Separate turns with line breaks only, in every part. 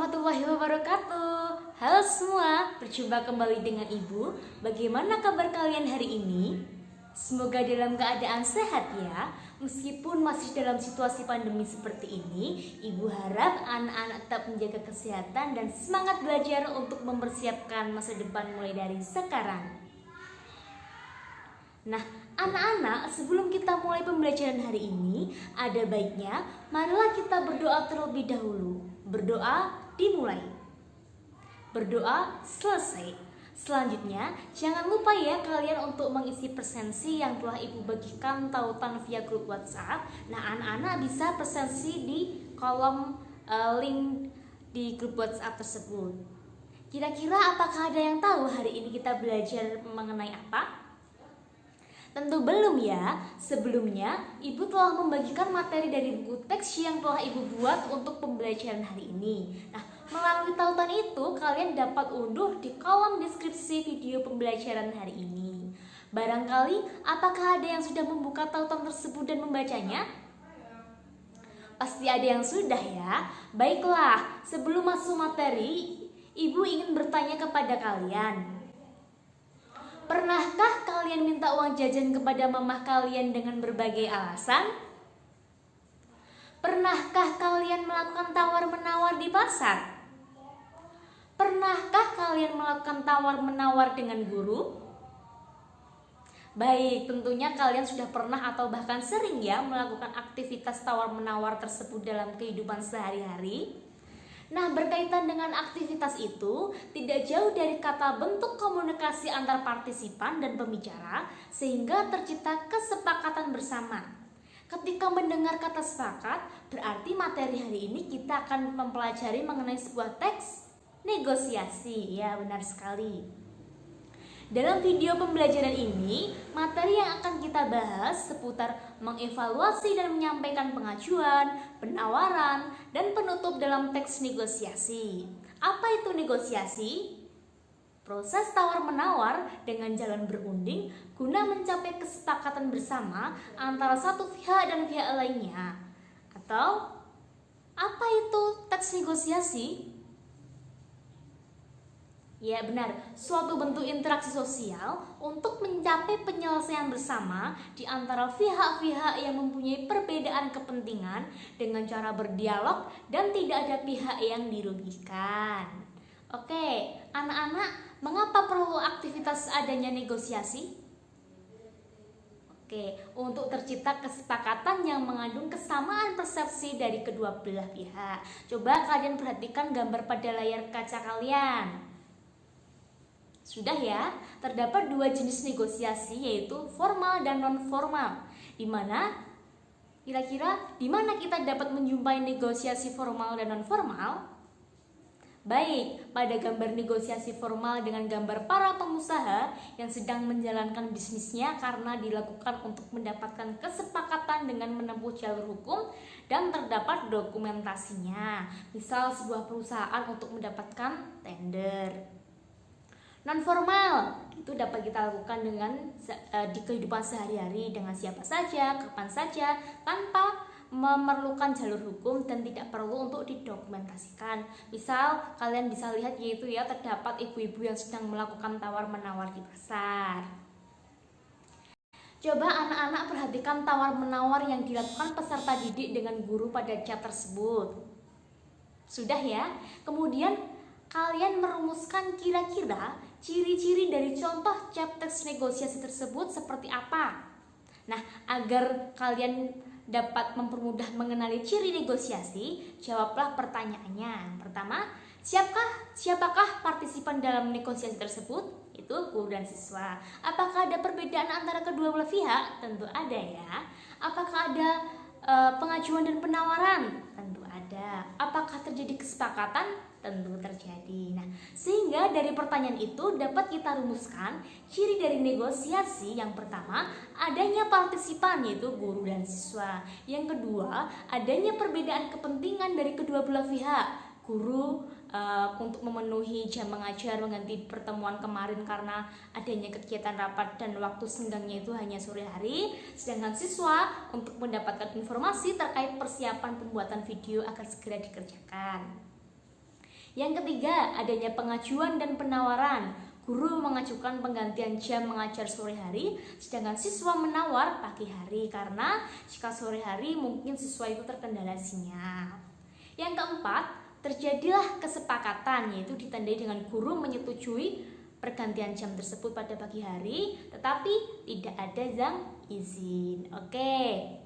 warahmatullahi wabarakatuh. Halo semua, berjumpa kembali dengan Ibu. Bagaimana kabar kalian hari ini? Semoga dalam keadaan sehat ya. Meskipun masih dalam situasi pandemi seperti ini, Ibu harap anak-anak tetap menjaga kesehatan dan semangat belajar untuk mempersiapkan masa depan mulai dari sekarang. Nah, anak-anak, sebelum kita mulai pembelajaran hari ini, ada baiknya marilah kita berdoa terlebih dahulu. Berdoa dimulai. Berdoa selesai. Selanjutnya, jangan lupa ya kalian untuk mengisi presensi yang telah Ibu bagikan tautan via grup WhatsApp. Nah, anak-anak bisa presensi di kolom link di grup WhatsApp tersebut. Kira-kira apakah ada yang tahu hari ini kita belajar mengenai apa? Tentu belum ya. Sebelumnya, Ibu telah membagikan materi dari buku teks yang telah Ibu buat untuk pembelajaran hari ini. Nah, melalui tautan itu, kalian dapat unduh di kolom deskripsi video pembelajaran hari ini. Barangkali, apakah ada yang sudah membuka tautan tersebut dan membacanya? Pasti ada yang sudah ya. Baiklah, sebelum masuk materi, Ibu ingin bertanya kepada kalian. Pernahkah kalian minta uang jajan kepada mamah kalian dengan berbagai alasan? Pernahkah kalian melakukan tawar-menawar di pasar? Pernahkah kalian melakukan tawar-menawar dengan guru? Baik, tentunya kalian sudah pernah atau bahkan sering ya melakukan aktivitas tawar-menawar tersebut dalam kehidupan sehari-hari. Nah, berkaitan dengan aktivitas itu, tidak jauh dari kata bentuk komunikasi antar partisipan dan pembicara, sehingga tercipta kesepakatan bersama. Ketika mendengar kata sepakat, berarti materi hari ini kita akan mempelajari mengenai sebuah teks negosiasi. Ya, benar sekali. Dalam video pembelajaran ini, materi yang akan kita bahas seputar mengevaluasi dan menyampaikan pengajuan, penawaran, dan penutup dalam teks negosiasi. Apa itu negosiasi? Proses tawar-menawar dengan jalan berunding guna mencapai kesepakatan bersama antara satu pihak dan pihak lainnya. Atau, apa itu teks negosiasi? Ya benar, suatu bentuk interaksi sosial untuk mencapai penyelesaian bersama di antara pihak-pihak yang mempunyai perbedaan kepentingan dengan cara berdialog dan tidak ada pihak yang dirugikan. Oke, anak-anak, mengapa perlu aktivitas adanya negosiasi? Oke, untuk tercipta kesepakatan yang mengandung kesamaan persepsi dari kedua belah pihak. Coba kalian perhatikan gambar pada layar kaca kalian. Sudah ya, terdapat dua jenis negosiasi yaitu formal dan non formal. Kira-kira di mana kita dapat menjumpai negosiasi formal dan non formal? Baik, pada gambar negosiasi formal dengan gambar para pengusaha yang sedang menjalankan bisnisnya karena dilakukan untuk mendapatkan kesepakatan dengan menempuh jalur hukum dan terdapat dokumentasinya. Misal sebuah perusahaan untuk mendapatkan tender. Non formal itu dapat kita lakukan dengan di kehidupan sehari-hari dengan siapa saja, kapan saja, tanpa memerlukan jalur hukum dan tidak perlu untuk didokumentasikan. Misal kalian bisa lihat yaitu ya terdapat ibu-ibu yang sedang melakukan tawar-menawar di pasar. Coba anak-anak perhatikan tawar-menawar yang dilakukan peserta didik dengan guru pada chat tersebut. Sudah ya? Kemudian kalian merumuskan kira-kira ciri-ciri dari contoh chat teks negosiasi tersebut seperti apa? Nah, agar kalian dapat mempermudah mengenali ciri negosiasi, jawablah pertanyaannya. Pertama, siapakah partisipan dalam negosiasi tersebut? Itu guru dan siswa. Apakah ada perbedaan antara kedua belah pihak? Tentu ada ya. Apakah ada pengajuan dan penawaran? Tentu ada. Apakah terjadi kesepakatan? Tentu terjadi. Nah, sehingga dari pertanyaan itu dapat kita rumuskan ciri dari negosiasi. Yang pertama, adanya partisipan yaitu guru dan siswa. Yang kedua, adanya perbedaan kepentingan dari kedua belah pihak. Guru untuk memenuhi jam mengajar mengganti pertemuan kemarin karena adanya kegiatan rapat dan waktu senggangnya itu hanya sore hari, sedangkan siswa untuk mendapatkan informasi terkait persiapan pembuatan video agar segera dikerjakan. Yang ketiga, adanya pengajuan dan penawaran. Guru mengajukan penggantian jam mengajar sore hari, sedangkan siswa menawar pagi hari karena jika sore hari mungkin siswa itu terkendala sinyal. Yang keempat, terjadilah kesepakatan, yaitu ditandai dengan guru menyetujui pergantian jam tersebut pada pagi hari, tetapi tidak ada yang izin. Oke.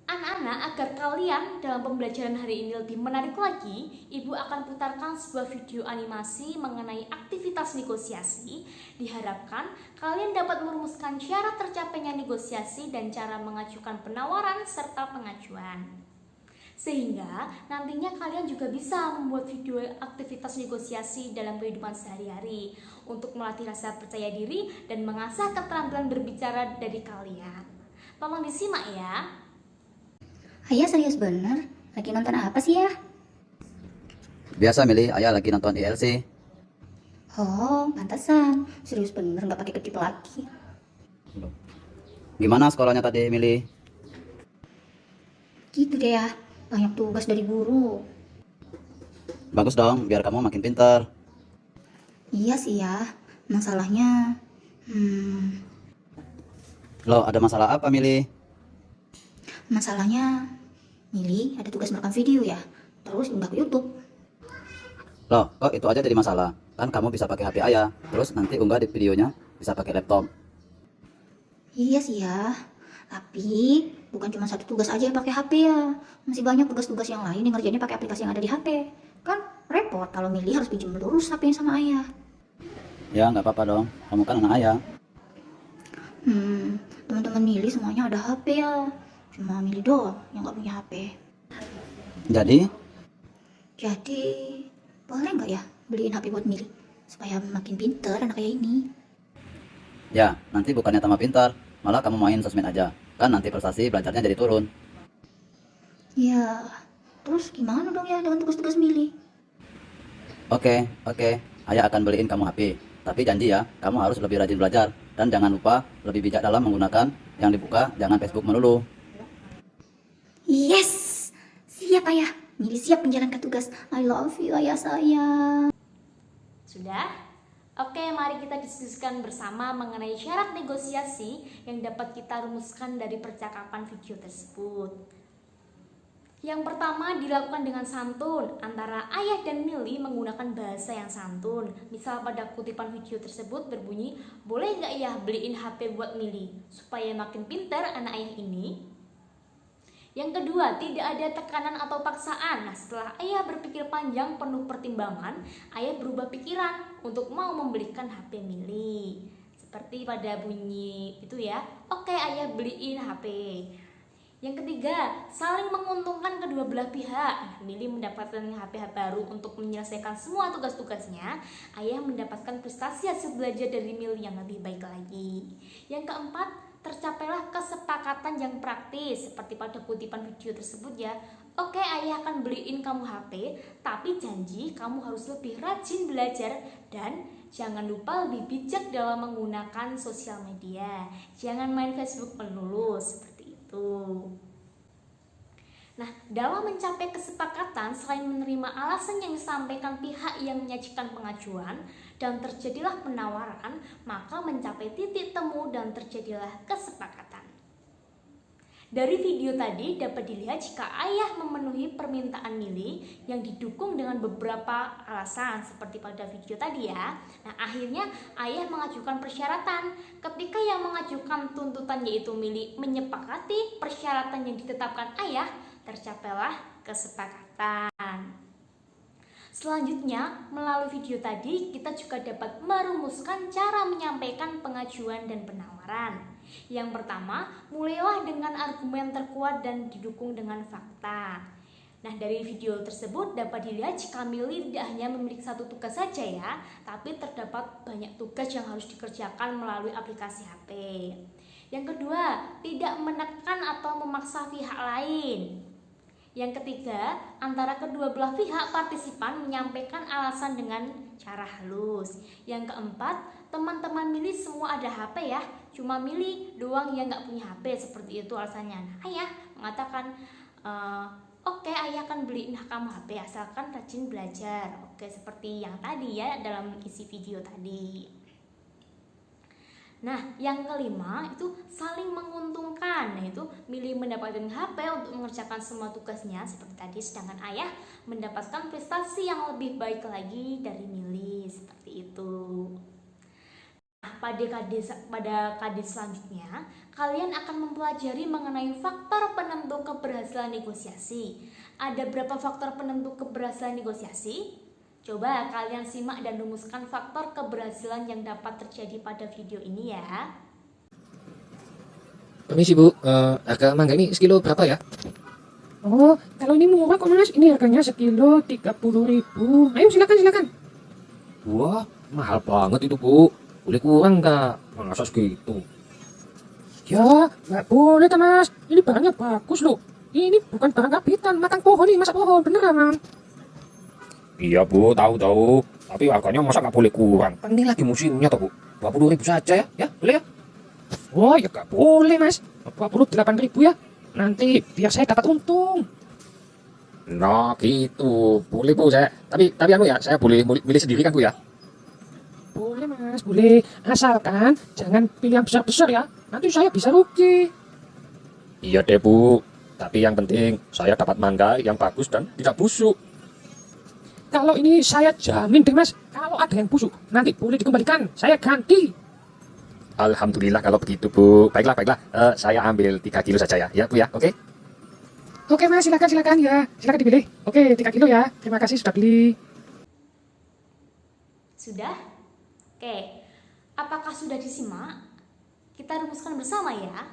Anak-anak, agar kalian dalam pembelajaran hari ini lebih menarik lagi, Ibu akan putarkan sebuah video animasi mengenai aktivitas negosiasi. Diharapkan kalian dapat merumuskan cara tercapainya negosiasi dan cara mengajukan penawaran serta pengajuan. Sehingga nantinya kalian juga bisa membuat video aktivitas negosiasi dalam kehidupan sehari-hari untuk melatih rasa percaya diri dan mengasah keterampilan berbicara dari kalian. Tolong disimak ya.
Ayah serius bener? Lagi nonton apa sih ya?
Biasa Mili, ayah lagi nonton ILC.
Oh, pantesan. Serius bener nggak pakai kedip lagi.
Gimana sekolahnya tadi Mili?
Gitu deh ya, banyak tugas dari guru.
Bagus dong, biar kamu makin pintar.
Iya sih ya, masalahnya...
Loh, ada masalah apa Mili?
Masalahnya, Mili ada tugas merekam video ya, terus unggah ke YouTube.
Loh, kok itu aja jadi masalah? Kan kamu bisa pakai HP ayah, terus nanti unggah di videonya bisa pakai laptop.
Iya sih ya, tapi bukan cuma satu tugas aja yang pakai HP ya. Masih banyak tugas-tugas yang lain yang ngerjainnya pakai aplikasi yang ada di HP. Kan repot kalau Mili harus pinjam lurus HP-nya sama ayah.
Ya, nggak apa-apa dong, kamu kan anak ayah.
Teman-teman Mili semuanya ada HP ya. Cuma Mili doang yang nggak punya HP.
Jadi,
boleh nggak ya beliin HP buat Mili supaya makin pinter anak kayak ini?
ya nanti bukannya tambah pintar, malah kamu main sosmed aja. Kan nanti prestasi belajarnya jadi turun.
Ya, terus gimana dong ya dengan tugas-tugas Mili?
Oke, ayah akan beliin kamu HP. Tapi janji ya, kamu harus lebih rajin belajar. Dan jangan lupa lebih bijak dalam menggunakan yang dibuka, jangan Facebook melulu.
Yes, siap ayah. Mili siap menjalankan tugas. I love you ayah sayang.
Sudah? Oke, mari kita diskusikan bersama mengenai syarat negosiasi yang dapat kita rumuskan dari percakapan video tersebut. Yang pertama, dilakukan dengan santun. Antara ayah dan Mili menggunakan bahasa yang santun. Misal pada kutipan video tersebut berbunyi, boleh nggak ya beliin HP buat Mili supaya makin pintar anak ayah ini? Yang kedua, tidak ada tekanan atau paksaan. Nah, setelah ayah berpikir panjang penuh pertimbangan, ayah berubah pikiran untuk mau membelikan HP Mili. Seperti pada bunyi itu ya, oke ayah beliin HP. Yang ketiga, saling menguntungkan kedua belah pihak. Nah, Mili mendapatkan HP baru untuk menyelesaikan semua tugas-tugasnya. Ayah mendapatkan prestasi hasil belajar dari Mili yang lebih baik lagi. Yang keempat, tercapailah kesepakatan yang praktis seperti pada kutipan video tersebut ya. Oke, ayah akan beliin kamu HP, tapi janji kamu harus lebih rajin belajar dan jangan lupa lebih bijak dalam menggunakan sosial media. Jangan main Facebook melulu seperti itu. Nah, dalam mencapai kesepakatan, selain menerima alasan yang disampaikan pihak yang menyajikan pengajuan dan terjadilah penawaran, maka mencapai titik temu dan terjadilah kesepakatan. Dari video tadi dapat dilihat jika ayah memenuhi permintaan Mili yang didukung dengan beberapa alasan seperti pada video tadi ya. Nah, akhirnya ayah mengajukan persyaratan. Ketika yang mengajukan tuntutan yaitu Mili menyepakati persyaratan yang ditetapkan ayah, tercapailah kesepakatan. Selanjutnya, melalui video tadi kita juga dapat merumuskan cara menyampaikan pengajuan dan penawaran. Yang pertama, mulailah dengan argumen terkuat dan didukung dengan fakta. Nah, dari video tersebut dapat dilihat jika Mili tidak hanya memiliki satu tugas saja ya, tapi terdapat banyak tugas yang harus dikerjakan melalui aplikasi HP. Yang kedua, tidak menekan atau memaksa pihak lain. Yang ketiga, antara kedua belah pihak partisipan menyampaikan alasan dengan cara halus. Yang keempat, teman-teman Mili semua ada HP ya, cuma Mili doang yang nggak punya HP, seperti itu alasannya. Nah, ayah mengatakan Oke, ayah akan beliin kamu HP asalkan rajin belajar. Oke, seperti yang tadi ya dalam isi video tadi. Nah, yang kelima itu saling menguntungkan, yaitu Mili mendapatkan HP untuk mengerjakan semua tugasnya seperti tadi, sedangkan ayah mendapatkan prestasi yang lebih baik lagi dari Mili, seperti itu. Nah, pada KD selanjutnya, kalian akan mempelajari mengenai faktor penentu keberhasilan negosiasi. Ada berapa faktor penentu keberhasilan negosiasi? Coba kalian simak dan rumuskan faktor keberhasilan yang dapat terjadi pada video ini ya.
Permisi Bu, harga mangga ini sekilo berapa ya? Oh, kalau ini murah kok Mas, ini harganya sekilo 30.000. Ayo silakan. Wah, mahal banget itu Bu. Boleh kurang nggak? Masa segitu? Ya, nggak boleh kan Mas. Ini barangnya bagus loh. Ini bukan barang kapitan, makan pohon nih, masak pohon, beneran. Iya Bu, tahu. Tapi harganya masa nggak boleh kurang? Kan ini lagi musimnya toh Bu. 20.000 saja ya, boleh ya? Oh ya nggak boleh Mas, 28.000 ya. Nanti biar saya dapat untung. Nah gitu, boleh Bu saya. Tapi anu ya, saya boleh milih sendiri kan Bu ya? Boleh Mas, boleh. Asalkan jangan pilih yang besar-besar ya. Nanti saya bisa rugi. Iya deh Bu, tapi yang penting saya dapat mangga yang bagus dan tidak busuk. Kalau ini saya jamin deh Mas, kalau ada yang busuk nanti boleh dikembalikan, saya ganti. Alhamdulillah kalau begitu Bu. Baiklah, saya ambil 3 kilo saja ya Bu ya, oke? Oke Mas, silakan ya, silakan dipilih. Oke, 3 kilo ya, terima kasih sudah beli.
Sudah? Oke, apakah sudah disimak? Kita rumuskan bersama ya.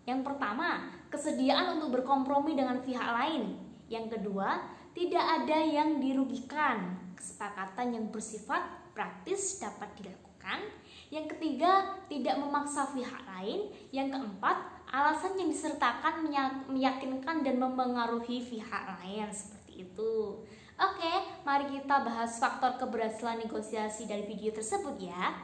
Yang pertama, kesediaan untuk berkompromi dengan pihak lain. Yang kedua, tidak ada yang dirugikan. Kesepakatan yang bersifat praktis dapat dilakukan. Yang ketiga, tidak memaksa pihak lain. Yang keempat, alasan yang disertakan meyakinkan dan mempengaruhi pihak lain. Seperti itu. Oke, mari kita bahas faktor keberhasilan negosiasi dari video tersebut ya.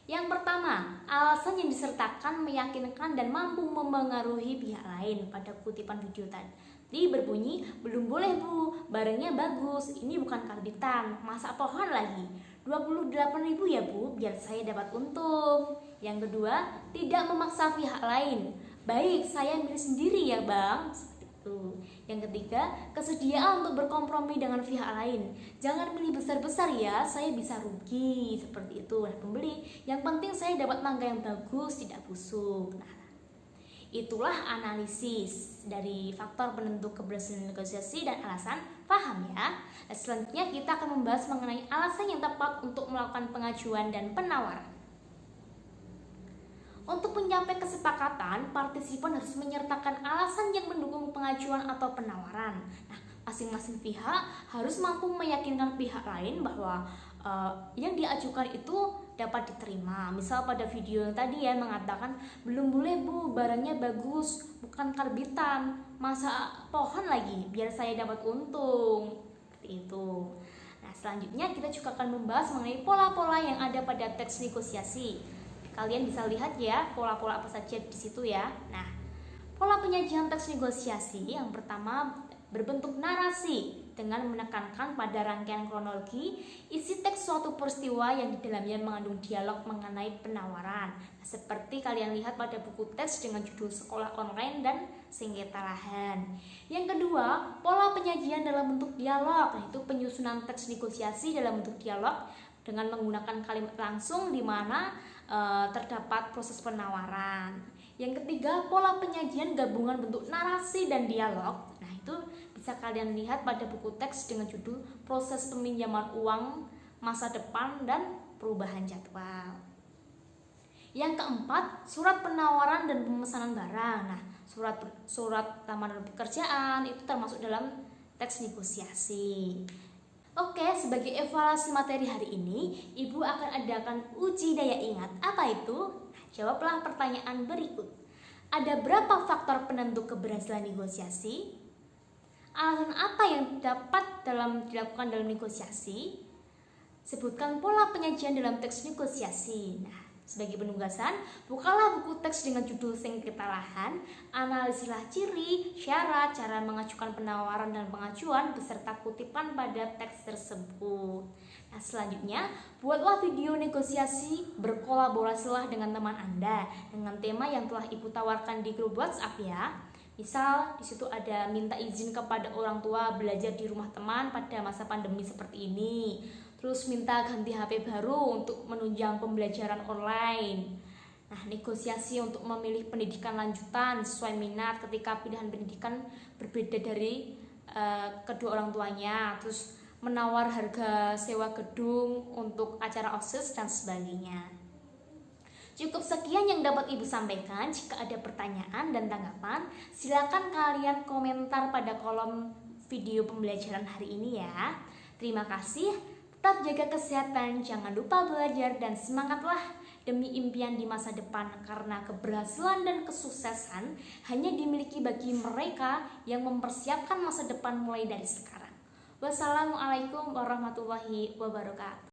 Yang pertama, alasan yang disertakan meyakinkan dan mampu mempengaruhi pihak lain. Pada kutipan video tadi berbunyi, belum boleh Bu, barangnya bagus, ini bukan karbitan, masak pohon lagi. 28.000 ya Bu, biar saya dapat untung. Yang kedua, tidak memaksa pihak lain. Baik, saya milih sendiri ya Bang. Yang ketiga, kesediaan untuk berkompromi dengan pihak lain. Jangan pilih besar-besar ya, saya bisa rugi. Seperti itu. Nah, pembeli, yang penting saya dapat mangga yang bagus, tidak busuk. Nah, itulah analisis dari faktor penentu keberhasilan negosiasi dan alasan. Paham ya? Nah, selanjutnya kita akan membahas mengenai alasan yang tepat untuk melakukan pengajuan dan penawaran. Untuk mencapai kesepakatan, partisipan harus menyertakan alasan yang mendukung pengajuan atau penawaran. Nah, masing-masing pihak harus mampu meyakinkan pihak lain bahwa yang diajukan itu dapat diterima. Misal pada video yang tadi ya mengatakan, belum boleh Bu, barangnya bagus, bukan karbitan, masa pohon lagi, biar saya dapat untung. Seperti itu. Nah, selanjutnya kita juga akan membahas mengenai pola-pola yang ada pada teks negosiasi. Kalian bisa lihat ya pola-pola apa saja di situ ya. Nah, pola penyajian teks negosiasi yang pertama berbentuk narasi dengan menekankan pada rangkaian kronologi isi teks suatu peristiwa yang di dalamnya mengandung dialog mengenai penawaran. Nah, seperti kalian lihat pada buku teks dengan judul Sekolah Online dan Sengketa Lahan. Yang kedua, pola penyajian dalam bentuk dialog, yaitu penyusunan teks negosiasi dalam bentuk dialog dengan menggunakan kalimat langsung di mana terdapat proses penawaran. Yang ketiga, pola penyajian gabungan bentuk narasi dan dialog. Nah, itu bisa kalian lihat pada buku teks dengan judul Proses Peminjaman Uang Masa Depan dan Perubahan Jadwal. Yang keempat, surat penawaran dan pemesanan barang. Nah, surat lamaran pekerjaan itu termasuk dalam teks negosiasi. Oke, sebagai evaluasi materi hari ini, Ibu akan adakan uji daya ingat. Apa itu? Nah, jawablah pertanyaan berikut. Ada berapa faktor penentu keberhasilan negosiasi? Alasan apa yang dapat dilakukan dalam negosiasi? Sebutkan pola penyajian dalam teks negosiasi. Nah, Sebagai penugasan, bukalah buku teks dengan judul Sengketa-lahan, analisilah ciri, syarat, cara mengajukan penawaran dan pengajuan beserta kutipan pada teks tersebut. Nah, selanjutnya, buatlah video negosiasi, berkolaborasilah dengan teman Anda dengan tema yang telah Ibu tawarkan di grup WhatsApp ya. Misal, di situ ada minta izin kepada orang tua belajar di rumah teman pada masa pandemi seperti ini. Terus minta ganti HP baru untuk menunjang pembelajaran online. Nah, negosiasi untuk memilih pendidikan lanjutan sesuai minat ketika pilihan pendidikan berbeda dari kedua orang tuanya. Terus menawar harga sewa gedung untuk acara OSIS dan sebagainya. Cukup sekian yang dapat Ibu sampaikan. Jika ada pertanyaan dan tanggapan, silakan kalian komentar pada kolom video pembelajaran hari ini ya. Terima kasih. Tetap jaga kesehatan, jangan lupa belajar, dan semangatlah demi impian di masa depan, karena keberhasilan dan kesuksesan hanya dimiliki bagi mereka yang mempersiapkan masa depan mulai dari sekarang. Wassalamualaikum warahmatullahi wabarakatuh.